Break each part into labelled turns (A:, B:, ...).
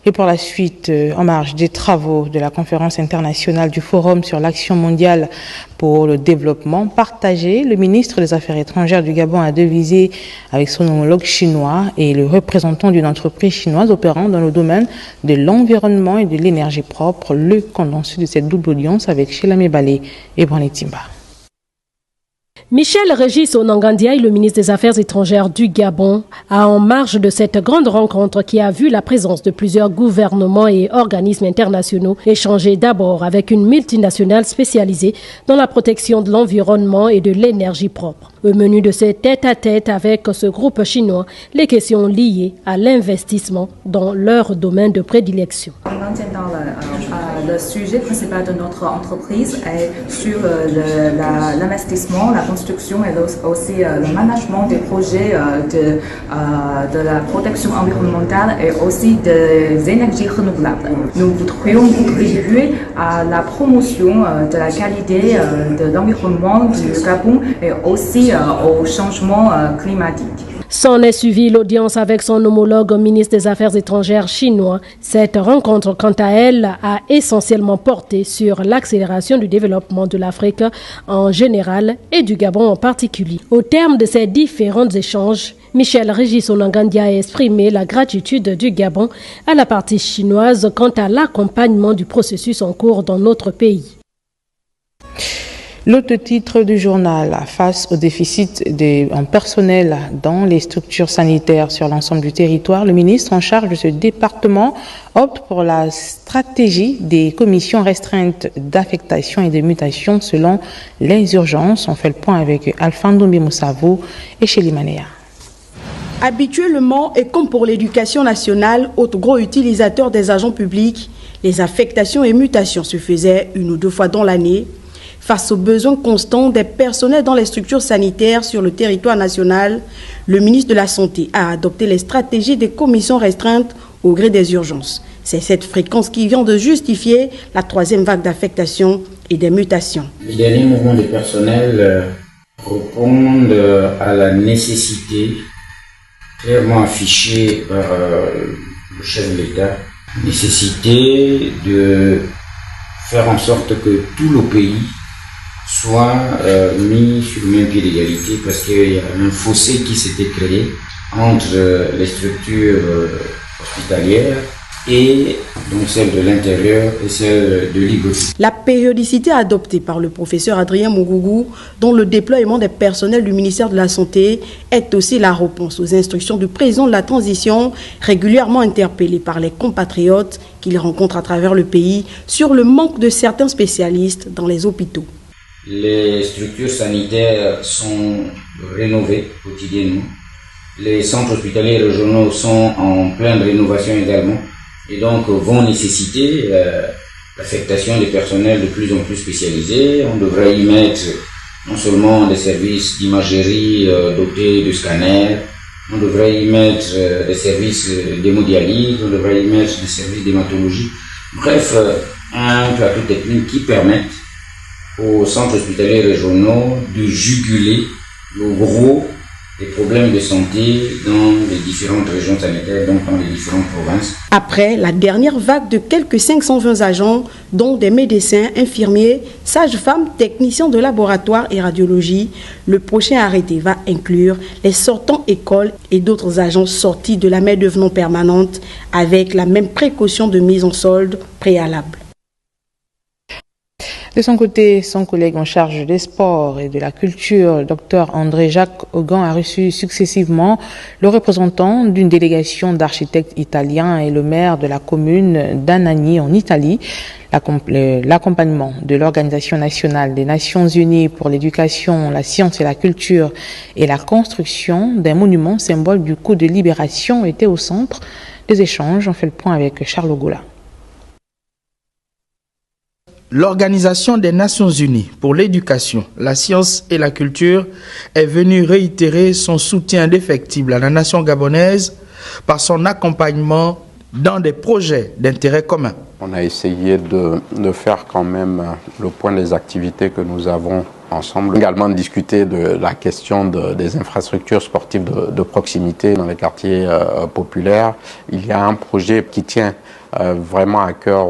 A: Et pour la suite, en marge des travaux de la conférence internationale du Forum sur l'action mondiale pour le développement partagé, le ministre des Affaires étrangères du Gabon a devisé avec son homologue chinois et le représentant d'une entreprise chinoise opérant dans le domaine de l'environnement et de l'énergie propre, le condensé de cette double audience avec Chelame Balé et Brani Timba.
B: Michel Régis Onangandiaï, le ministre des Affaires étrangères du Gabon, a en marge de cette grande rencontre qui a vu la présence de plusieurs gouvernements et organismes internationaux échanger d'abord avec une multinationale spécialisée dans la protection de l'environnement et de l'énergie propre. Au menu de ces tête-à-tête avec ce groupe chinois, les questions liées à l'investissement dans leur domaine de prédilection.
C: Le sujet principal de notre entreprise est sur l'investissement, la construction et aussi le management des projets de la protection environnementale et aussi des énergies renouvelables. Nous voudrions contribuer à la promotion de la qualité de l'environnement du Gabon et aussi au changement climatique.
B: S'en est suivi l'audience avec son homologue ministre des Affaires étrangères chinois. Cette rencontre, quant à elle, a essentiellement porté sur l'accélération du développement de l'Afrique en général et du Gabon en particulier. Au terme de ces différents échanges, Michel Régis Onangandia a exprimé la gratitude du Gabon à la partie chinoise quant à l'accompagnement du processus en cours dans notre pays.
A: L'autre titre du journal, face au déficit en personnel dans les structures sanitaires sur l'ensemble du territoire, le ministre en charge de ce département opte pour la stratégie des commissions restreintes d'affectation et de mutation selon les urgences. On fait le point avec Alpha Ndombi Moussavo et Chéli Manéa.
D: Habituellement, et comme pour l'éducation nationale, autre gros utilisateur des agents publics, les affectations et mutations se faisaient 1 ou 2 fois dans l'année. Face aux besoins constants des personnels dans les structures sanitaires sur le territoire national, le ministre de la Santé a adopté les stratégies des commissions restreintes au gré des urgences. C'est cette fréquence qui vient de justifier la 3e vague d'affectation et des mutations.
E: Les derniers mouvements de personnel répondent à la nécessité clairement affichée par le chef de l'État, nécessité de faire en sorte que tout le pays soit mis sur le même pied d'égalité, parce qu'il y a un fossé qui s'était créé entre les structures hospitalières et donc celle de l'intérieur et celle de l'IGOS.
D: La périodicité adoptée par le professeur Adrien Mougougou, dont le déploiement des personnels du ministère de la Santé est aussi la réponse aux instructions du président de la transition, régulièrement interpellé par les compatriotes qu'il rencontre à travers le pays sur le manque de certains spécialistes dans les hôpitaux.
E: Les structures sanitaires sont rénovées quotidiennement. Les centres hospitaliers régionaux sont en pleine rénovation également et donc vont nécessiter l'affectation des personnels de plus en plus spécialisés. On devrait y mettre non seulement des services d'imagerie dotés de scanners, on devrait y mettre des services d'hémodialyse, on devrait y mettre des services d'hématologie. Bref, un plateau technique qui permette aux centres hospitaliers régionaux de juguler le gros des problèmes de santé dans les différentes régions sanitaires, donc dans les différentes provinces.
D: Après la dernière vague de quelques 520 agents, dont des médecins, infirmiers, sages-femmes, techniciens de laboratoire et radiologie, le prochain arrêté va inclure les sortants écoles et d'autres agents sortis de la main-d'œuvre non permanente avec la même précaution de mise en solde préalable.
A: De son côté, son collègue en charge des sports et de la culture, Dr André-Jacques Augan, a reçu successivement le représentant d'une délégation d'architectes italiens et le maire de la commune d'Anagni en Italie. L'accompagnement de l'Organisation nationale des Nations unies pour l'éducation, la science et la culture et la construction d'un monument symbole du coup de libération était au centre des échanges. On fait le point avec Charles Ogola.
F: L'Organisation des Nations unies pour l'éducation, la science et la culture est venue réitérer son soutien indéfectible à la nation gabonaise par son accompagnement dans des projets d'intérêt commun.
G: On a essayé de faire quand même le point des activités que nous avons ensemble. Également de discuter de la question des infrastructures sportives de proximité dans les quartiers populaires. Il y a un projet qui tient vraiment à cœur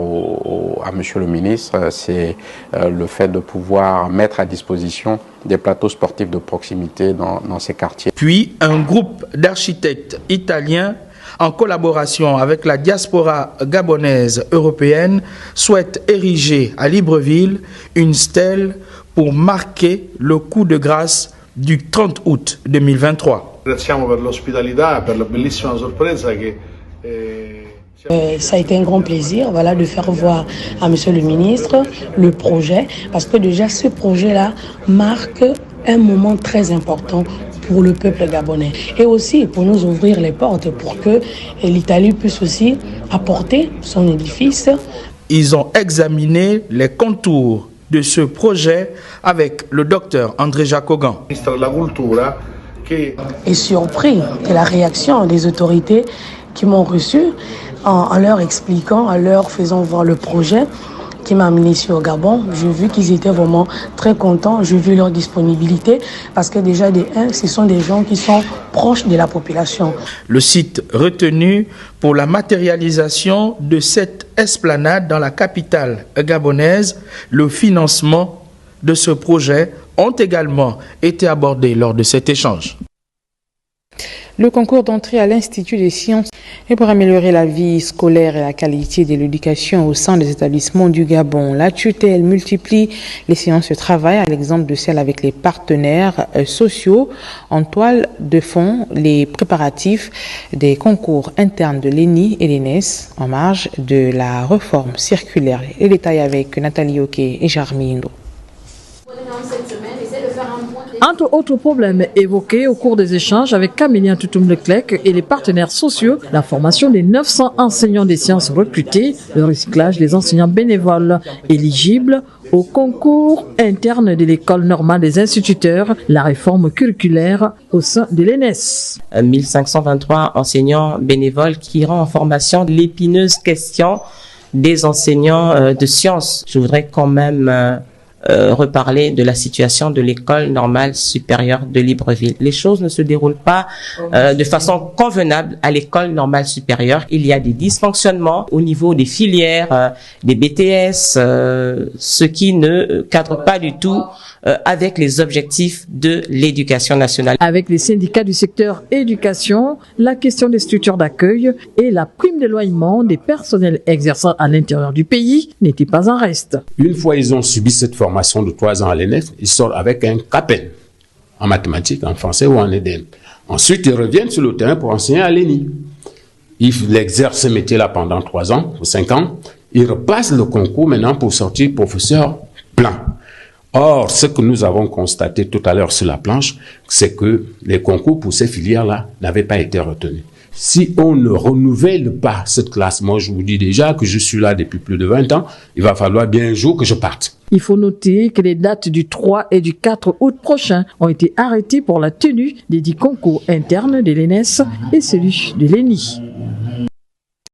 G: à Monsieur le ministre, c'est le fait de pouvoir mettre à disposition des plateaux sportifs de proximité dans ces quartiers.
F: Puis, un groupe d'architectes italiens, en collaboration avec la diaspora gabonaise européenne, souhaite ériger à Libreville une stèle pour marquer le coup de grâce du 30 août 2023.
H: Ringraziamo per l'ospitalità, per la bellissima sorpresa che
I: ça a été un grand plaisir de faire voir à Monsieur le ministre le projet, parce que déjà ce projet-là marque un moment très important pour le peuple gabonais et aussi pour nous ouvrir les portes pour que l'Italie puisse aussi apporter son édifice.
F: Ils ont examiné les contours de ce projet avec le docteur André-Jacques Augan.
I: Et surpris de la réaction des autorités qui m'ont reçu en leur expliquant, en leur faisant voir le projet qui m'a amené ici au Gabon. J'ai vu qu'ils étaient vraiment très contents, j'ai vu leur disponibilité parce que déjà ce sont des gens qui sont proches de la population.
F: Le site retenu pour la matérialisation de cette esplanade dans la capitale gabonaise, le financement de ce projet ont également été abordés lors de cet échange.
A: Le concours d'entrée à l'Institut des sciences et pour améliorer la vie scolaire et la qualité de l'éducation au sein des établissements du Gabon. La tutelle multiplie les séances de travail, à l'exemple de celles avec les partenaires sociaux. En toile de fond, les préparatifs des concours internes de l'ENI et l'ENES en marge de la réforme circulaire. Les détails avec Nathalie Oké et Jarmi Indo.
J: Entre autres problèmes évoqués au cours des échanges avec Camélien Toutoum-Leclerc et les partenaires sociaux, la formation des 900 enseignants des sciences recrutés, le recyclage des enseignants bénévoles éligibles au concours interne de l'école normale des instituteurs, la réforme curriculaire au sein de l'ENES.
K: 1523 enseignants bénévoles qui iront en formation l'épineuse question des enseignants de sciences. Je voudrais quand même reparler de la situation de l'école normale supérieure de Libreville. Les choses ne se déroulent pas de façon convenable à l'école normale supérieure. Il y a des dysfonctionnements au niveau des filières, des BTS, ce qui ne cadre pas du tout avec les objectifs de l'éducation nationale.
J: Avec les syndicats du secteur éducation, la question des structures d'accueil et la prime d'éloignement des personnels exerçant à l'intérieur du pays n'était pas en reste.
L: Une fois ils ont subi cette formation de 3 ans à l'ENEF, ils sortent avec un CAPEN en mathématiques, en français ou en EDM. Ensuite, ils reviennent sur le terrain pour enseigner à l'ENI. Ils exercent ce métier-là pendant 3 ans ou 5 ans. Ils repassent le concours maintenant pour sortir professeur plein. Or, ce que nous avons constaté tout à l'heure sur la planche, c'est que les concours pour ces filières-là n'avaient pas été retenus. Si on ne renouvelle pas cette classe, moi je vous dis déjà que je suis là depuis plus de 20 ans, il va falloir bien un jour que je parte.
J: Il faut noter que les dates du 3 et du 4 août prochains ont été arrêtées pour la tenue des 10 concours internes de l'ENES et celui de l'ENI.